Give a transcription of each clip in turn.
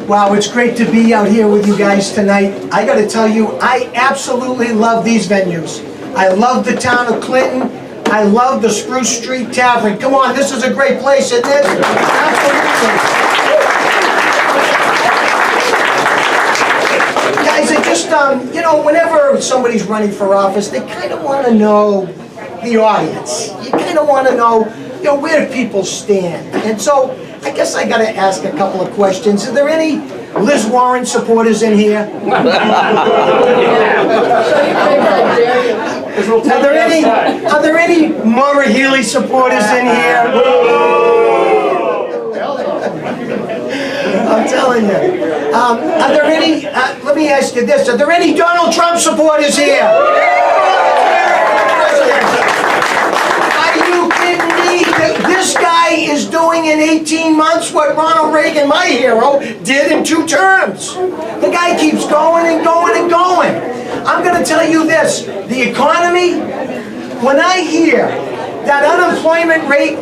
Wow, it's great to be out here with you guys tonight. I gotta tell you, I absolutely love these venues. I love the town of Clinton. I love the Spruce Street Tavern. Come on, this is a great place, isn't it? Absolutely. Guys, I just, you know, whenever somebody's running for office, they kind of want to know the audience. You kind of want to know, you know, where do people stand? And so, I guess I got to ask a couple of questions. Are there any Liz Warren supporters in here? Are there any Maura Healey supporters in here? I'm telling you. Are there any, let me ask you this, are there any Donald Trump supporters here? Are you kidding me? This guy is doing in 18 months what Ronald Reagan, my hero, did in 2 terms. The guy keeps going and going and going. I'm going to tell you this, the economy, when I hear that unemployment rate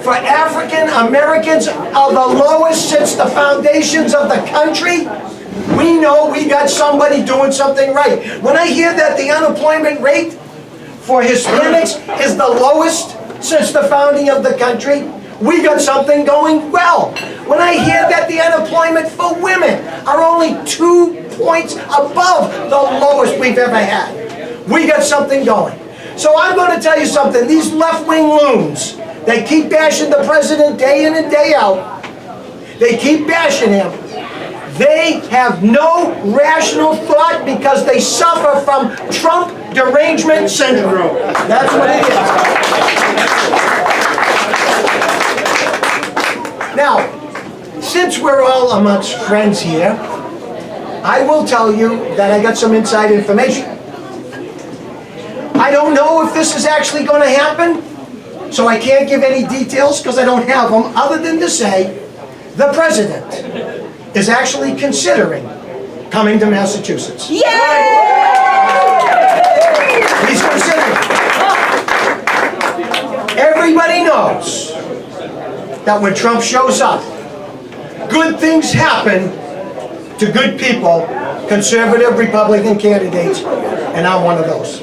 for African Americans are the lowest since the foundations of the country, we know we got somebody doing something right. When I hear that the unemployment rate for Hispanics is the lowest since the founding of the country, we got something going well. When I hear that the unemployment for women are only 2 points above the lowest we've ever had, we got something going. So I'm going to tell you something, these left-wing loons, they keep bashing the president day in and day out. They keep bashing him. They have no rational thought because they suffer from Trump derangement syndrome. That's what it is. Now, since we're all amongst friends here, I will tell you that I got some inside information. I don't know if this is actually going to happen, so I can't give any details because I don't have them, other than to say the president is actually considering coming to Massachusetts. Yay! He's considering. Everybody knows that when Trump shows up, good things happen to good people, conservative Republican candidates, and I'm one of those.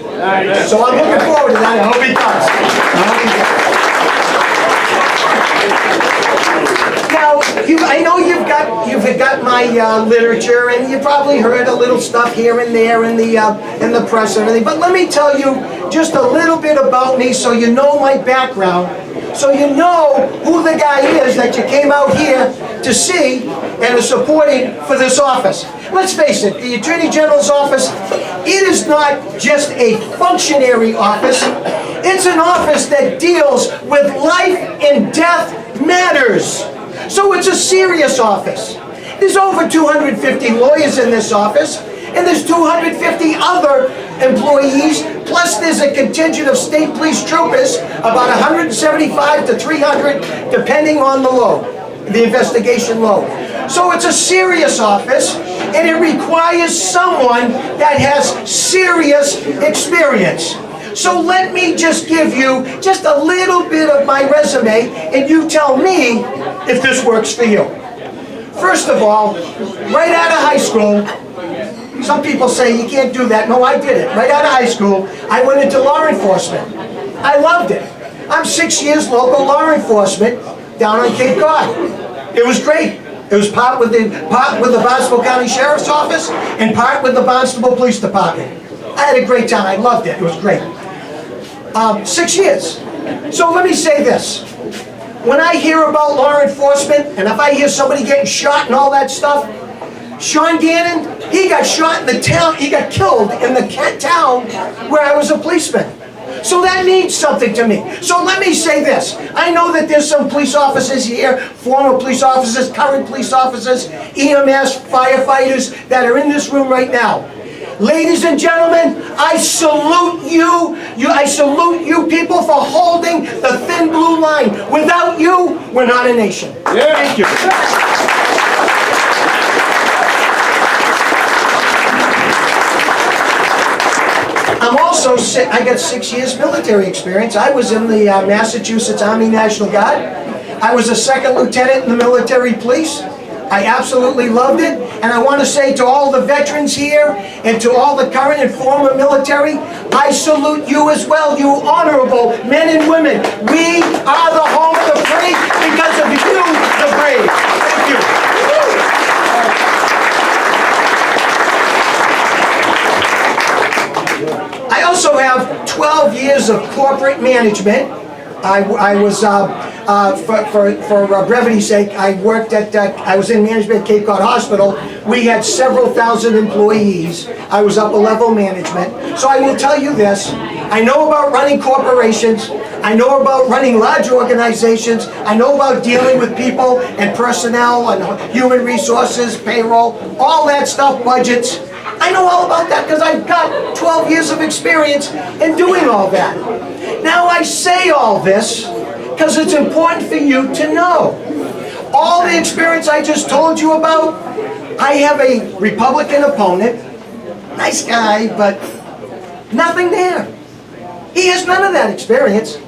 So I'm looking forward to that. I hope he does. Now, I know you've got my literature, and you probably heard a little stuff here and there in the press and everything. But let me tell you just a little bit about me, so you know my background, so you know who the guy is that you came out here to see and are supporting for this office. Let's face it, the Attorney General's office, it is not just a functionary office. It's an office that deals with life and death matters. So it's a serious office. There's over 250 lawyers in this office, and there's 250 other employees, plus there's a contingent of state police troopers, about 175 to 300, depending on the load, the investigation load. So it's a serious office, and it requires someone that has serious experience. So let me just give you just a little bit of my resume, and you tell me if this works for you. First of all, right out of high school, some people say you can't do that. No, I did it. Right out of high school, I went into law enforcement. I loved it. I'm 6 years local law enforcement down on Cape Cod. It was great. It was part with the Barnstable County Sheriff's Office and part with the Barnstable Police Department. I had a great time. I loved it. It was great. 6 years. So let me say this. When I hear about law enforcement, and if I hear somebody getting shot and all that stuff, Sean Gannon, he got shot in the town, he got killed in the town where I was a policeman. So that means something to me. So let me say this. I know that there's some police officers here, former police officers, current police officers, EMS, firefighters that are in this room right now. Ladies and gentlemen, I salute you. I salute you people for holding the thin blue line. Without you, we're not a nation. Yeah. Thank you. I'm also, I got 6 years military experience. I was in the Massachusetts Army National Guard. I was a second lieutenant in the military police. I absolutely loved it, and I want to say to all the veterans here and to all the current and former military, I salute you as well, you honorable men and women. We are the home of the free because of you, the brave. Thank you. I also have 12 years of corporate management. I was, for brevity's sake, I worked at, I was in management at Cape Cod Hospital. We had several thousand employees. I was upper level management. So I will tell you this, I know about running corporations. I know about running large organizations. I know about dealing with people and personnel and human resources, payroll, all that stuff, budgets. I know all about that because I've got 12 years of experience in doing all that. Now I say all this because it's important for you to know. All the experience I just told you about, I have a Republican opponent, nice guy, but nothing there. He has none of that experience.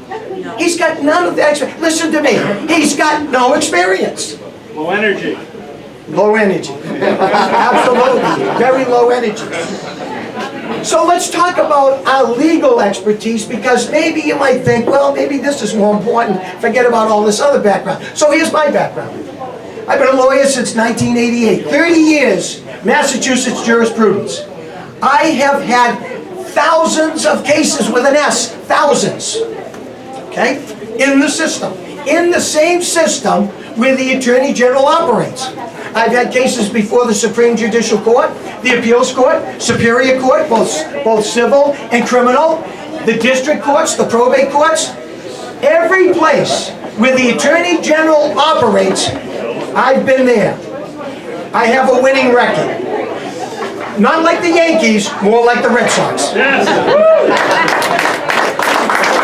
He's got none of that experience. Listen to me, he's got no experience. Low energy. Low energy. Absolutely. Very low energy. So let's talk about our legal expertise, because maybe you might think, well, maybe this is more important. Forget about all this other background. So here's my background. I've been a lawyer since 1988. 30 years, Massachusetts jurisprudence. I have had thousands of cases with an S. Thousands. Okay? In the system. In the same system where the Attorney General operates. I've had cases before the Supreme Judicial Court, the Appeals Court, Superior Court, both civil and criminal, the district courts, the probate courts. Every place where the Attorney General operates, I've been there. I have a winning record. Not like the Yankees, more like the Red Sox.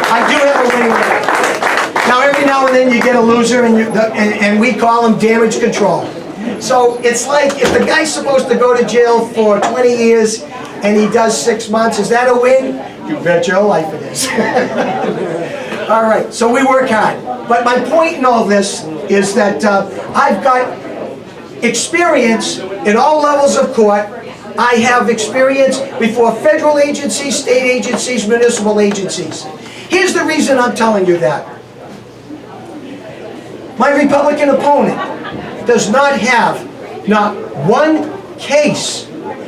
I do have a winning record. Now every now and then you get a loser, and we call them damage control. So it's like, if the guy's supposed to go to jail for 20 years and he does 6 months, is that a win? You bet your life it is. All right, so we work hard. But my point in all this is that I've got experience in all levels of court. I have experience before federal agencies, state agencies, municipal agencies. Here's the reason I'm telling you that. My Republican opponent does not have not one case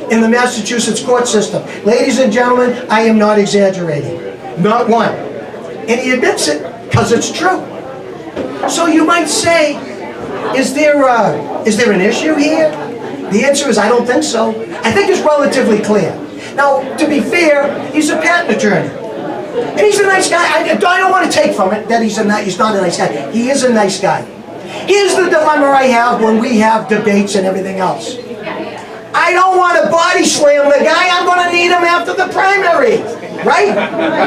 in the Massachusetts court system. Ladies and gentlemen, I am not exaggerating. Not one. And he admits it because it's true. So you might say, is there an issue here? The answer is, I don't think so. I think it's relatively clear. Now, to be fair, he's a patent attorney. And he's a nice guy. I don't want to take from it that he's not a nice guy. He is a nice guy. Here's the dilemma I have when we have debates and everything else. I don't want to body slam the guy. I'm going to need him after the primary. Right?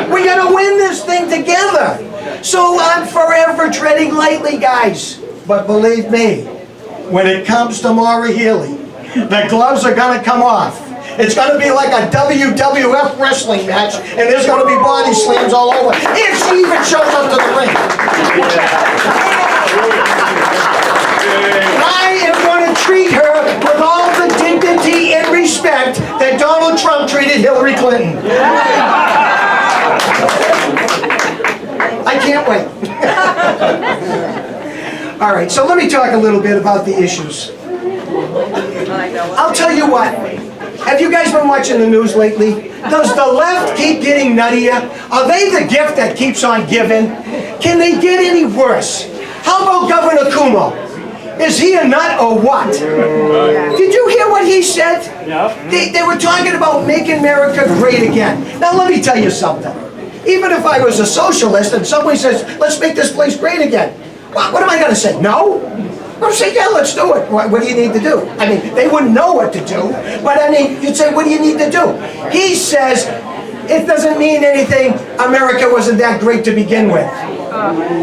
We got to win this thing together. So I'm forever treading lightly, guys. But believe me, when it comes to Maura Healey, the gloves are going to come off. It's going to be like a WWF wrestling match, and there's going to be body slams all over, if she even shows up to the ring. I am going to treat her with all the dignity and respect that Donald Trump treated Hillary Clinton. I can't wait. All right, so let me talk a little bit about the issues. I'll tell you what. Have you guys been watching the news lately? Does the left keep getting nuttier? Are they the gift that keeps on giving? Can they get any worse? How about Governor Cuomo? Is he a nut or what? Did you hear what he said? They were talking about making America great again. Now let me tell you something. Even if I was a socialist and somebody says, let's make this place great again, what am I going to say? No? I'll say, yeah, let's do it. What do you need to do? I mean, they wouldn't know what to do, but I mean, you'd say, what do you need to do? He says, it doesn't mean anything. America wasn't that great to begin with.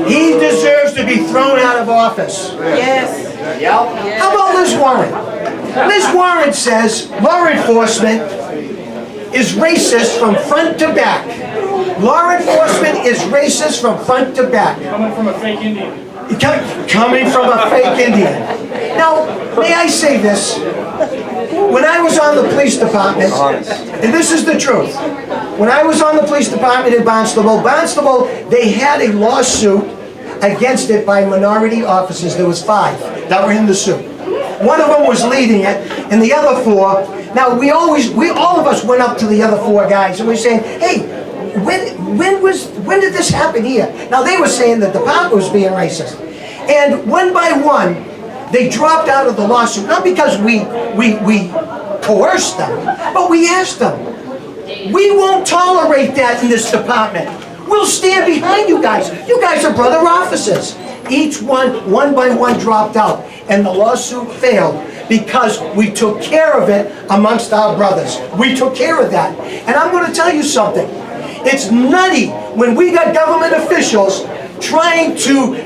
He deserves to be thrown out of office. Yes. How about Liz Warren? Liz Warren says law enforcement is racist from front to back. Law enforcement is racist from front to back. Coming from a fake Indian. Coming from a fake Indian. Now, may I say this? When I was on the police department, and this is the truth, when I was on the police department in Barnstable, they had a lawsuit against it by minority officers. There was 5 that were in the suit. One of them was leading it, and the other 4, now all of us went up to the other 4 guys, and we were saying, hey, when did this happen here? Now they were saying the department was being racist. And one by one, they dropped out of the lawsuit, not because we coerced them, but we asked them, we won't tolerate that in this department. We'll stand behind you guys. You guys are brother officers. Each one by one dropped out, and the lawsuit failed because we took care of it amongst our brothers. We took care of that. And I'm going to tell you something. It's nutty when we got government officials trying to,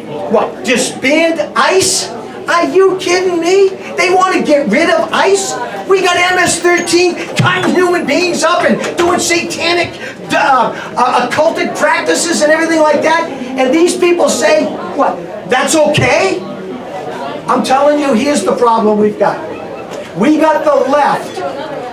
disband ICE? Are you kidding me? They want to get rid of ICE? We got MS-13 cutting human beings up and doing satanic, occultic practices and everything like that. And these people say, that's okay? I'm telling you, here's the problem we've got. We got the left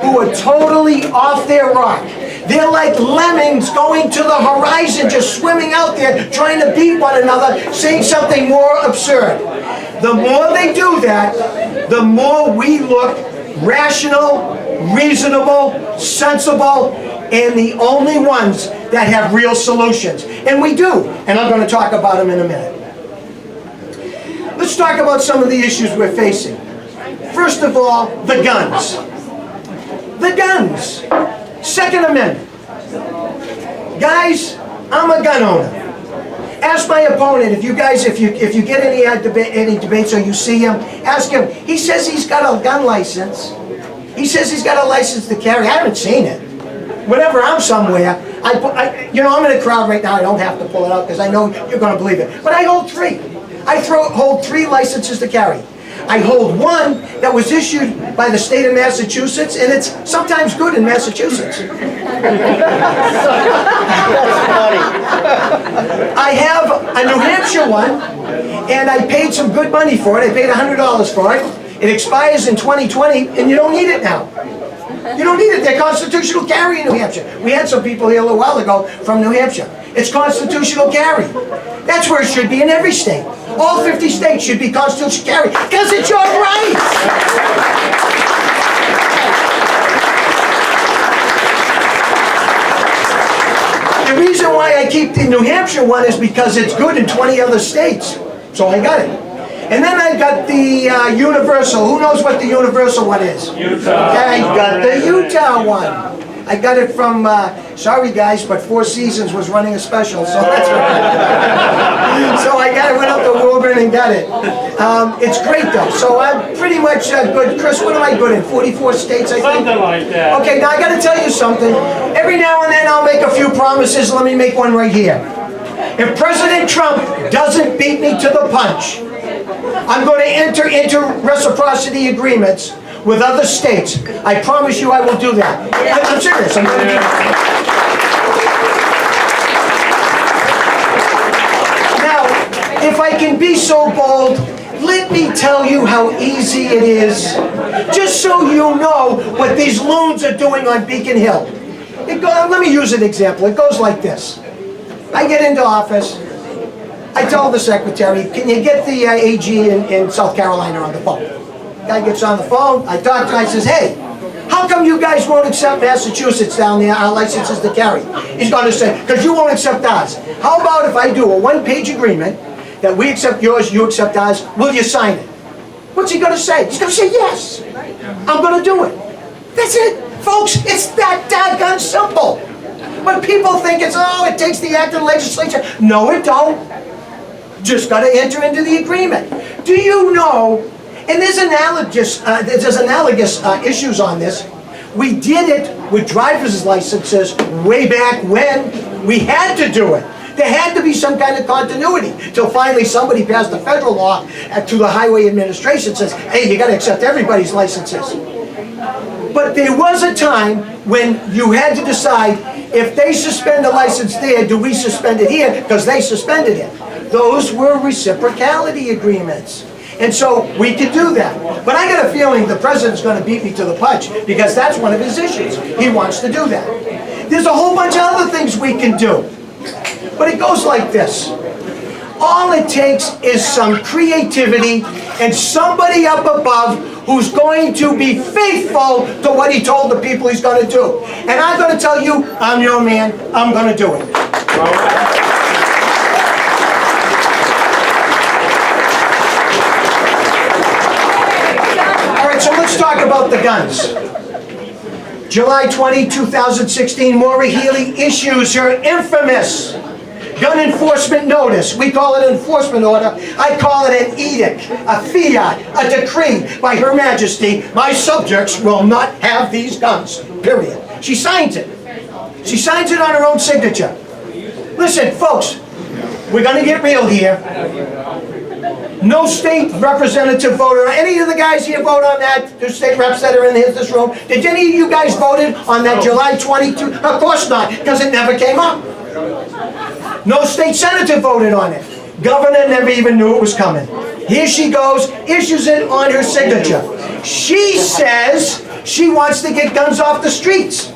who are totally off their rock. They're like lemmings going to the horizon, just swimming out there, trying to beat one another, saying something more absurd. The more they do that, the more we look rational, reasonable, sensible, and the only ones that have real solutions. And we do, and I'm going to talk about them in a minute. Let's talk about some of the issues we're facing. First of all, the guns. The guns. Second Amendment. Guys, I'm a gun owner. Ask my opponent, if you get any debates or you see him, ask him. He says he's got a gun license. He says he's got a license to carry. I haven't seen it. Whenever I'm somewhere, I'm in a crowd right now. I don't have to pull it out because I know you're going to believe it. But I hold 3. I hold 3 licenses to carry. I hold one that was issued by the state of Massachusetts, and it's sometimes good in Massachusetts. I have a New Hampshire one, and I paid some good money for it. I paid $100 for it. It expires in 2020, and you don't need it now. You don't need it. They're constitutional carry in New Hampshire. We had some people here a little while ago from New Hampshire. It's constitutional carry. That's where it should be in every state. All 50 states should be constitutional carry because it's your right. The reason why I keep the New Hampshire one is because it's good in 20 other states. So I got it. And then I got the Universal. Who knows what the Universal one is? Utah. I got the Utah one. I got it from, sorry guys, but Four Seasons was running a special, so that's right. So I went up to Woburn and got it. It's great though, so I'm pretty much good. Chris, what am I good in? 44 states, I think? Something like that. Okay, now I got to tell you something. Every now and then I'll make a few promises. Let me make one right here. If President Trump doesn't beat me to the punch, I'm going to enter into reciprocity agreements with other states. I promise you I will do that. I'm serious. I'm going to do that. Now, if I can be so bold, let me tell you how easy it is, just so you know what these loons are doing on Beacon Hill. Let me use an example. It goes like this. I get into office. I tell the secretary, can you get the AG in South Carolina on the phone? Guy gets on the phone, I talk to him, I says, hey, how come you guys won't accept Massachusetts down there, our licenses to carry? He's going to say, because you won't accept ours. How about if I do a one-page agreement that we accept yours, you accept ours, will you sign it? What's he going to say? He's going to say, yes, I'm going to do it. That's it. Folks, it's that doggone simple. But people think it's, it takes the act of the legislature. No, it don't. Just got to enter into the agreement. Do you know, and there's analogous issues on this. We did it with driver's licenses way back when. We had to do it. There had to be some kind of continuity till finally somebody passed a federal law to the Highway Administration says, hey, you got to accept everybody's licenses. But there was a time when you had to decide If they suspend the license there, do we suspend it here? Because they suspended it. Those were reciprocality agreements. And so we could do that. But I got a feeling the president's going to beat me to the punch because that's one of his issues. He wants to do that. There's a whole bunch of other things we can do. But it goes like this. All it takes is some creativity and somebody up above who's going to be faithful to what he told the people he's going to do. And I'm going to tell you, I'm your man, I'm going to do it. So let's talk about the guns. July 20, 2016, Maura Healey issues her infamous gun enforcement notice. We call it an enforcement order. I call it an edict, a fiat, a decree by Her Majesty. My subjects will not have these guns, period. She signs it. She signs it on her own signature. Listen, folks, we're going to get real here. No state representative voted. Any of the guys here vote on that? The state reps that are in this room. Did any of you guys voted on that July 22? Of course not, because it never came up. No state senator voted on it. Governor never even knew it was coming. Here she goes, issues it on her signature. She says she wants to get guns off the streets.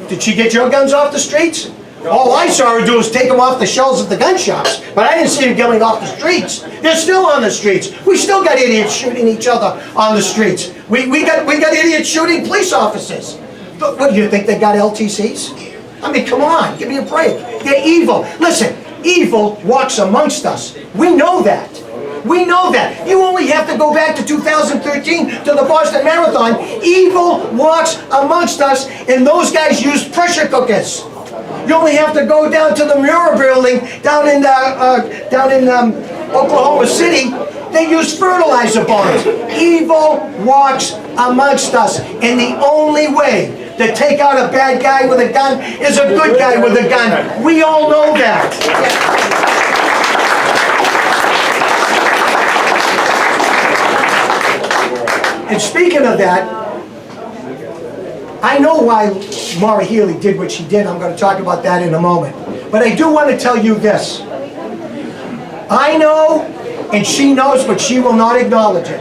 Did she get your guns off the streets? All I saw her do was take them off the shelves at the gun shops, but I didn't see them going off the streets. They're still on the streets. We still got idiots shooting each other on the streets. We got idiots shooting police officers. But what do you think, they got LTCs? I mean, come on, give me a break. They're evil. Listen, evil walks amongst us. We know that. We know that. You only have to go back to 2013 to the Boston Marathon. Evil walks amongst us, and those guys used pressure cookers. You only have to go down to the Muir building down in Oklahoma City. They use fertilizer bombs. Evil walks amongst us, and the only way to take out a bad guy with a gun is a good guy with a gun. We all know that. And speaking of that, I know why Maura Healey did what she did. I'm going to talk about that in a moment. But I do want to tell you this. I know, and she knows, but she will not acknowledge it.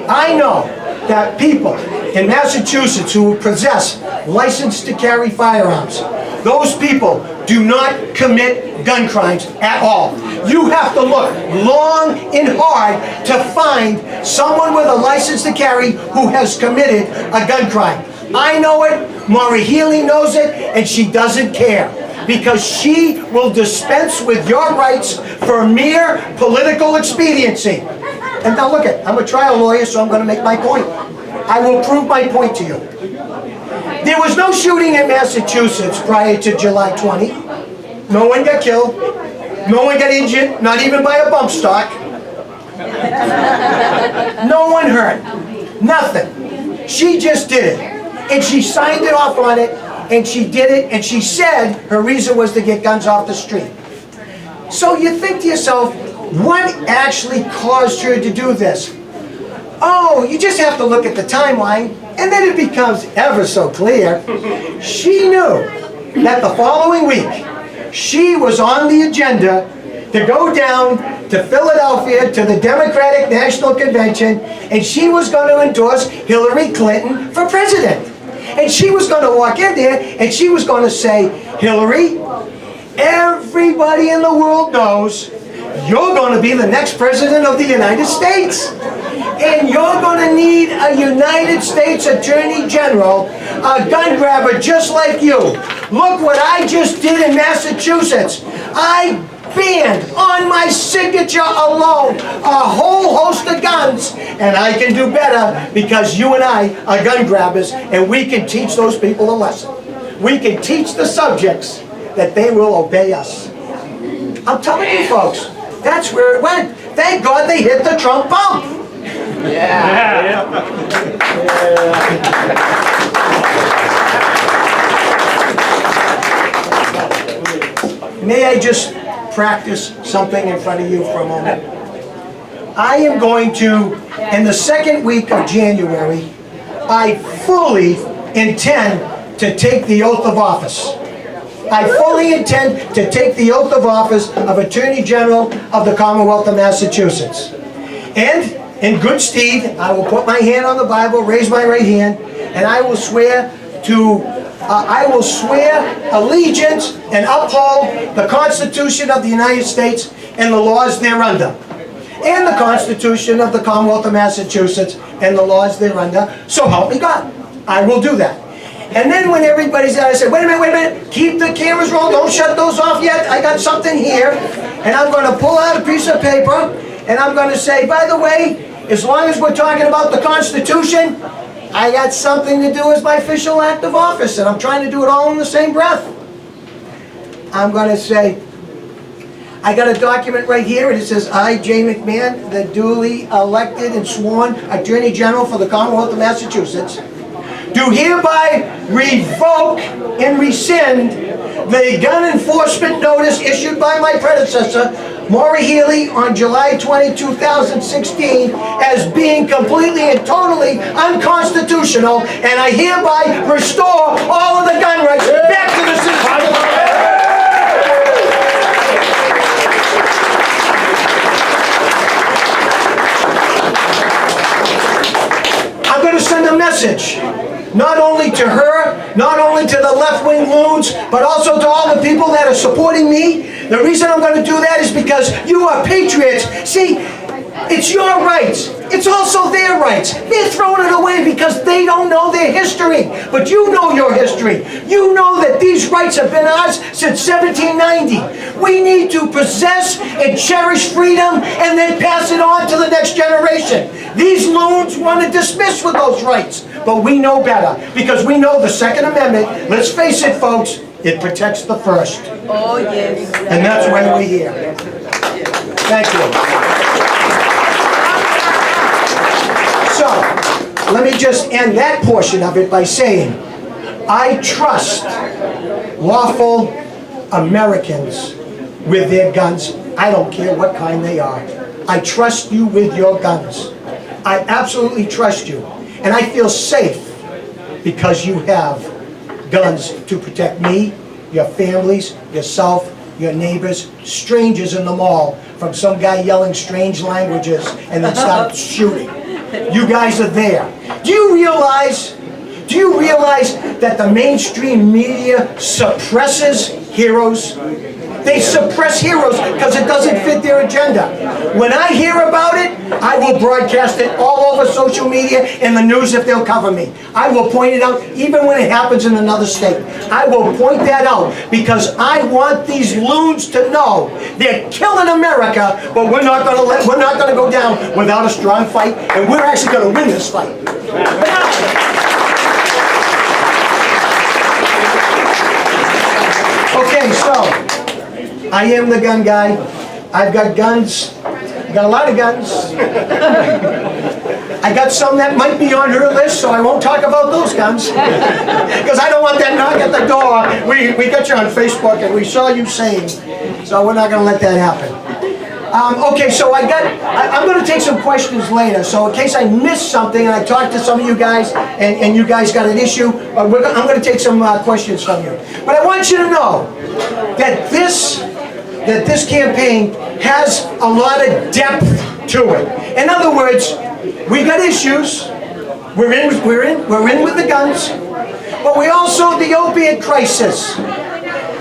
I know that people in Massachusetts who possess license to carry firearms, those people do not commit gun crimes at all. You have to look long and hard to find someone with a license to carry who has committed a gun crime. I know it, Maura Healey knows it, and she doesn't care. Because she will dispense with your rights for mere political expediency. And now look it, I'm a trial lawyer, so I'm going to make my point. I will prove my point to you. There was no shooting in Massachusetts prior to July 20. No one got killed. No one got injured, not even by a bump stock. No one hurt. Nothing. She just did it. And she signed it off on it, and she did it, and she said her reason was to get guns off the street. So you think to yourself, what actually caused her to do this? Oh, you just have to look at the timeline, and then it becomes ever so clear. She knew that the following week, she was on the agenda to go down to Philadelphia to the Democratic National Convention, and she was going to endorse Hillary Clinton for president. And she was going to walk in there and she was going to say, Hillary, everybody in the world knows you're going to be the next president of the United States. And you're going to need a United States Attorney General, a gun grabber just like you. Look what I just did in Massachusetts. I banned on my signature alone a whole host of guns, and I can do better because you and I are gun grabbers, and we can teach those people a lesson. We can teach the subjects that they will obey us. I'm telling you folks, that's where it went. Thank God they hit the Trump bump. Yeah. May I just practice something in front of you for a moment? I am going to, in the second week of January, I fully intend to take the oath of office. I fully intend to take the oath of office of Attorney General of the Commonwealth of Massachusetts. And in good stead, I will put my hand on the Bible, raise my right hand, and I will swear allegiance and uphold the Constitution of the United States and the laws thereunder, and the Constitution of the Commonwealth of Massachusetts and the laws thereunder, so help me God. I will do that. And then when everybody's out, I say, wait a minute, keep the cameras rolling, don't shut those off yet. I got something here, and I'm going to pull out a piece of paper, and I'm going to say, by the way, as long as we're talking about the Constitution, I got something to do as my official act of office, and I'm trying to do it all in the same breath. I'm going to say, I got a document right here, and it says, I, Jay McMahon, the duly elected and sworn Attorney General for the Commonwealth of Massachusetts, do hereby revoke and rescind the gun enforcement notice issued by my predecessor, Maura Healey, on July 20, 2016, as being completely and totally unconstitutional, and I hereby restore all of the gun rights back to the citizens. I'm going to send a message, not only to her, not only to the left-wing loons, but also to all the people that are supporting me. The reason I'm going to do that is because you are patriots. See, it's your rights. It's also their rights. They're throwing it away because they don't know their history. But you know your history. You know that these rights have been ours since 1790. We need to possess and cherish freedom and then pass it on to the next generation. These loons want to dismiss with those rights. But we know better, because we know the Second Amendment, let's face it folks, it protects the First. Oh yes. And that's why we're here. Thank you. So, let me just end that portion of it by saying, I trust lawful Americans with their guns. I don't care what kind they are. I trust you with your guns. I absolutely trust you. And I feel safe because you have guns to protect me, your families, yourself, your neighbors, strangers in the mall, from some guy yelling strange languages and then start shooting. You guys are there. Do you realize that the mainstream media suppresses heroes? They suppress heroes because it doesn't fit their agenda. When I hear about it, I will broadcast it all over social media and the news if they'll cover me. I will point it out even when it happens in another state. I will point that out because I want these loons to know they're killing America, but we're not going to go down without a strong fight, and we're actually going to win this fight. Okay, so I am the gun guy. I've got guns. I got a lot of guns. I got some that might be on her list, so I won't talk about those guns. Because I don't want that knock at the door. We got you on Facebook and we saw you saying, so we're not going to let that happen. Okay, so I'm going to take some questions later, so in case I missed something and I talked to some of you guys and you guys got an issue, I'm going to take some questions from you. But I want you to know that this campaign has a lot of depth to it. In other words, we got issues. We're in with the guns, but we also the opiate crisis.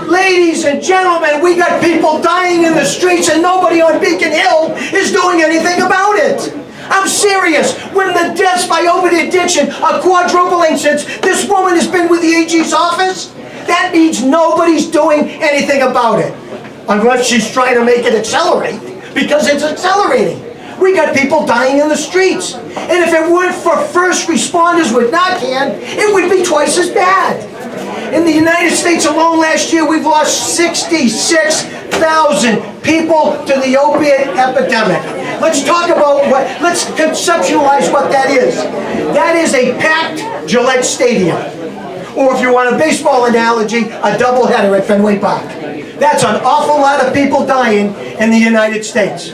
Ladies and gentlemen, we got people dying in the streets and nobody on Beacon Hill is doing anything about it. I'm serious. When the deaths by opiate addiction are quadrupling since this woman has been with the AG's office, that means nobody's doing anything about it. Unless she's trying to make it accelerate, because it's accelerating. We got people dying in the streets. And if it weren't for first responders with Narcan, it would be twice as bad. In the United States alone last year, we've lost 66,000 people to the opiate epidemic. Let's talk about let's conceptualize what that is. That is a packed Gillette Stadium. Or if you want a baseball analogy, a doubleheader at Fenway Park. That's an awful lot of people dying in the United States.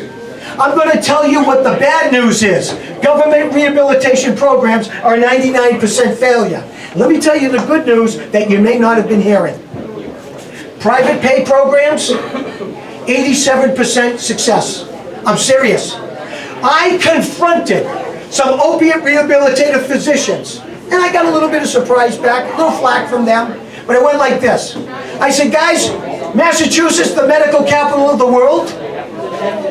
I'm going to tell you what the bad news is. Government rehabilitation programs are 99% failure. Let me tell you the good news that you may not have been hearing. Private pay programs, 87% success. I'm serious. I confronted some opiate rehabilitative physicians, and I got a little bit of surprise back, a little flack from them, but it went like this. I said, guys, Massachusetts, the medical capital of the world,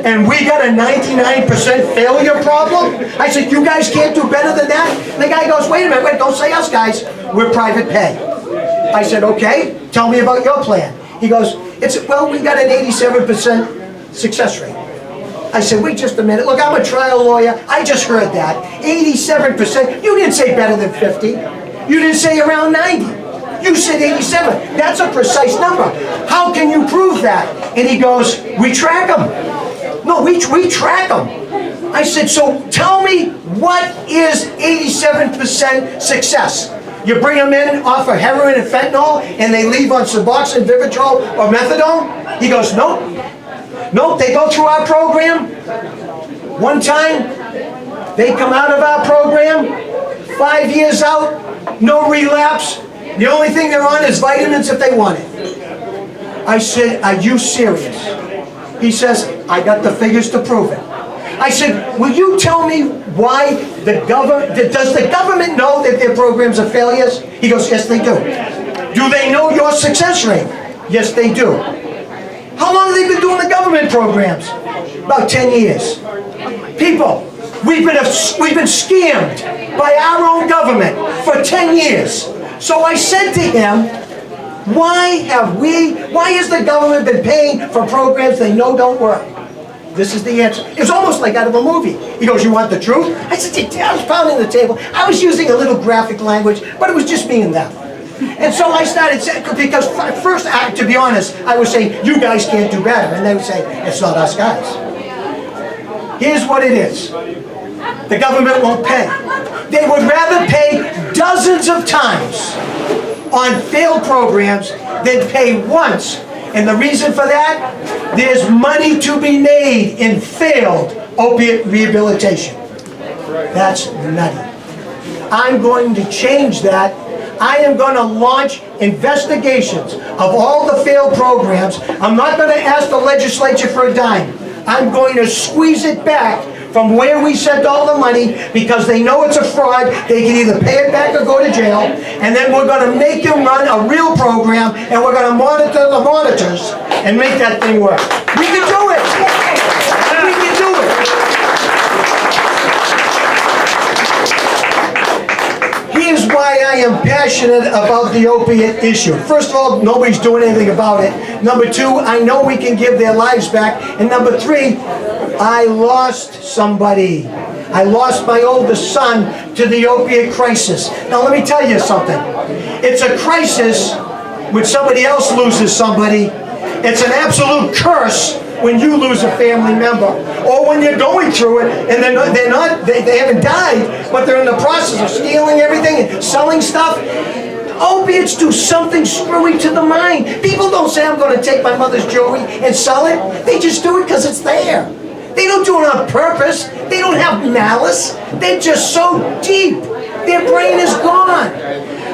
and we got a 99% failure problem? I said, you guys can't do better than that? And the guy goes, wait a minute, don't say us guys, we're private pay. I said, okay, tell me about your plan. He goes, well, we got an 87% success rate. I said, wait just a minute, look, I'm a trial lawyer, I just heard that. 87%, you didn't say better than 50. You didn't say around 90. You said 87. That's a precise number. How can you prove that? And he goes, we track them. No, we track them. I said, so tell me, what is 87% success? You bring them in off of heroin and fentanyl, and they leave on Suboxone, Vivitrol, or Methadone? He goes, nope. Nope, they go through our program. One time, they come out of our program, 5 years out, no relapse. The only thing they're on is vitamins if they want it. I said, are you serious? He says, I got the figures to prove it. I said, will you tell me why the government, does the government know that their programs are failures? He goes, yes they do. Do they know your success rate? Yes they do. How long have they been doing the government programs? About 10 years. People, we've been scammed by our own government for 10 years. So I said to him, why has the government been paying for programs they know don't work? This is the answer. It was almost like out of a movie. He goes, you want the truth? I said, I was pounding the table. I was using a little graphic language, but it was just me and them. And so I started saying, because first, to be honest, I was saying, you guys can't do better. And they would say, it's not us guys. Here's what it is. The government won't pay. They would rather pay dozens of times on failed programs than pay once. And the reason for that, there's money to be made in failed opiate rehabilitation. That's nutty. I'm going to change that. I am going to launch investigations of all the failed programs. I'm not going to ask the legislature for a dime. I'm going to squeeze it back from where we sent all the money, because they know it's a fraud. They can either pay it back or go to jail, and then we're going to make them run a real program, and we're going to monitor the monitors and make that thing work. We can do it. We can do it. Here's why I am passionate about the opiate issue. First of all, nobody's doing anything about it. Number two, I know we can give their lives back. And number three, I lost somebody. I lost my oldest son to the opiate crisis. Now let me tell you something. It's a crisis when somebody else loses somebody. It's an absolute curse when you lose a family member, or when you're going through it and they haven't died, but they're in the process of stealing everything and selling stuff. Opiates do something screwy to the mind. People don't say, I'm going to take my mother's jewelry and sell it. They just do it because it's there. They don't do it on purpose. They don't have malice. They're just so deep. Their brain is gone.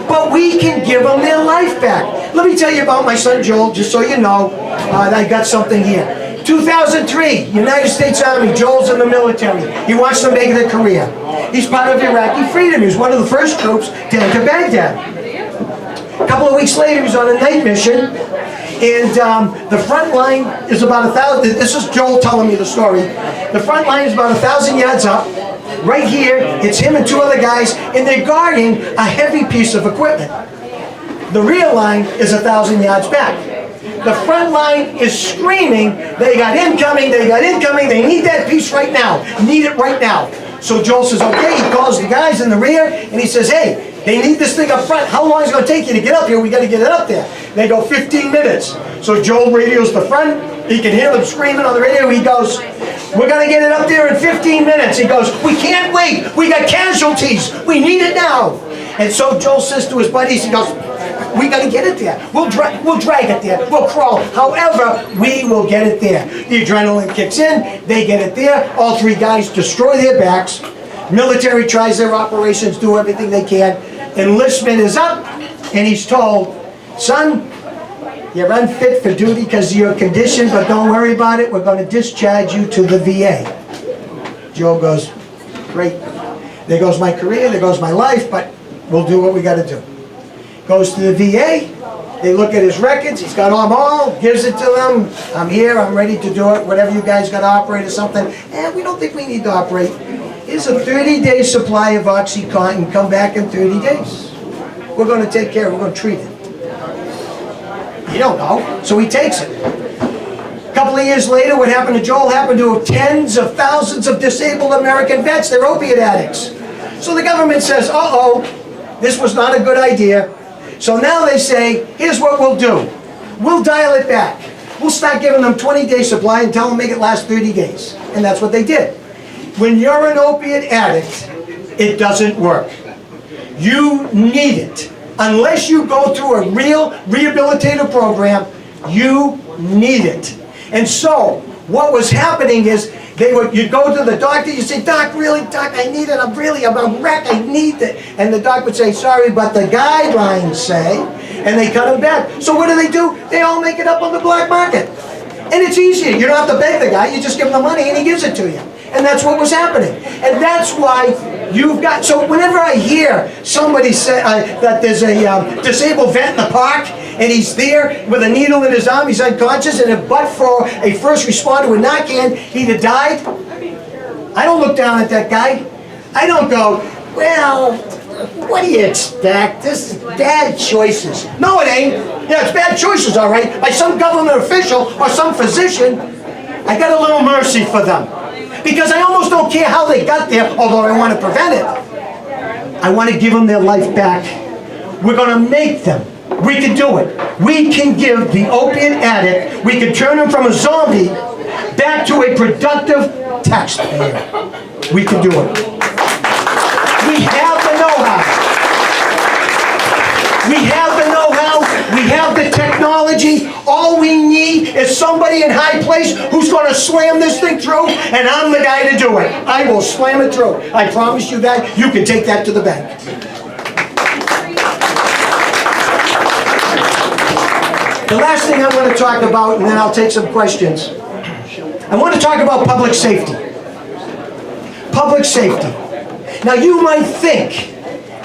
But we can give them their life back. Let me tell you about my son Joel, just so you know. I got something here. 2003, United States Army. Joel's in the military. He wants to make it a career. He's part of Iraqi freedom. He was one of the first troops to enter Baghdad. A couple of weeks later, he was on a night mission. And the front line is about 1,000, this is Joel telling me the story. The front line is about 1,000 yards up. Right here, it's him and two other guys, and they're guarding a heavy piece of equipment. The rear line is 1,000 yards back. The front line is screaming, they got incoming, they need that piece right now, need it right now. So Joel says, okay, he calls the guys in the rear, and he says, hey, they need this thing up front. How long is it going to take you to get up here? We got to get it up there. They go 15 minutes. So Joel radios the front. He can hear them screaming on the radio. He goes, we're going to get it up there in 15 minutes. He goes, we can't wait. We got casualties. We need it now. And so Joel says to his buddies, he goes, We got to get it there. We'll drag it there. We'll crawl. However, we will get it there. The adrenaline kicks in. They get it there. All three guys destroy their backs. Military tries their operations, do everything they can. Enlistment is up, and he's told, son, you're unfit for duty because of your condition, but don't worry about it. We're going to discharge you to the VA. Joe goes, great. There goes my career, there goes my life, but we'll do what we got to do. Goes to the VA. They look at his records. He's got them all. Gives it to them. I'm here. I'm ready to do it. Whatever you guys got to operate or something. And we don't think we need to operate. Here's a 30-day supply of OxyContin. Come back in 30 days. We're going to take care of it. We're going to treat it. You don't know. So he takes it. A couple of years later, what happened to Joel happened to tens of thousands of disabled American vets. They're opiate addicts. So the government says, uh-oh, this was not a good idea. So now they say, here's what we'll do. We'll dial it back. We'll start giving them 20-day supply and tell them make it last 30 days. And that's what they did. When you're an opiate addict, it doesn't work. You need it. Unless you go through a real rehabilitative program, you need it. And so, what was happening is, you'd go to the doctor, you say, Doc, really, Doc, I need it, I'm a wreck, I need it. And the doc would say, sorry, but the guidelines say, and they cut them back. So what do? They all make it up on the black market. And it's easy. You don't have to beg the guy, you just give him the money and he gives it to you. And that's what was happening. And that's why you've got, so whenever I hear somebody say that there's a disabled vet in the park, and he's there with a needle in his arm, he's unconscious, and if but for a first responder with Narcan, he'd have died, I don't look down at that guy. I don't go, well, what do you expect? This is bad choices. No, it ain't. Yeah, it's bad choices, all right, by some government official or some physician. I got a little mercy for them. Because I almost don't care how they got there, although I want to prevent it. I want to give them their life back. We're going to make them. We can do it. We can give the opiate addict, we can turn him from a zombie back to a productive taxpayer. We can do it. We have the know-how. We have the know-how. We have the technology. All we need is somebody in high place who's going to slam this thing through, and I'm the guy to do it. I will slam it through. I promise you that. You can take that to the bank. The last thing I want to talk about, and then I'll take some questions. I want to talk about public safety. Public safety. Now you might think,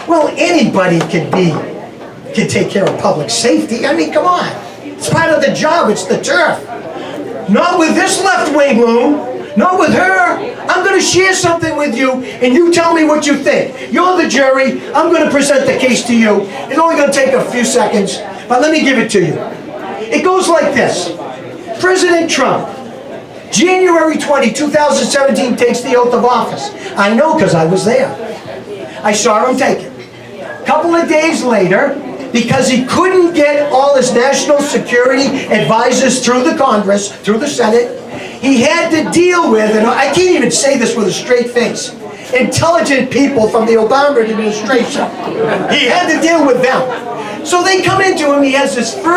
well, anybody can take care of public safety. I mean, come on. It's part of the job. It's the turf. Not with this left-wing loon. Not with her. I'm going to share something with you, and you tell me what you think. You're the jury. I'm going to present the case to you. It's only going to take a few seconds, but let me give it to you. It goes like this. President Trump, January 20, 2017, takes the oath of office. I know because I was there. I saw him take it. A couple of days later, because he couldn't get all his national security advisors through the Congress, through the Senate, he had to deal with, and I can't even say this with a straight face, intelligent people from the Obama administration. He had to deal with them. So they come into him, he has this first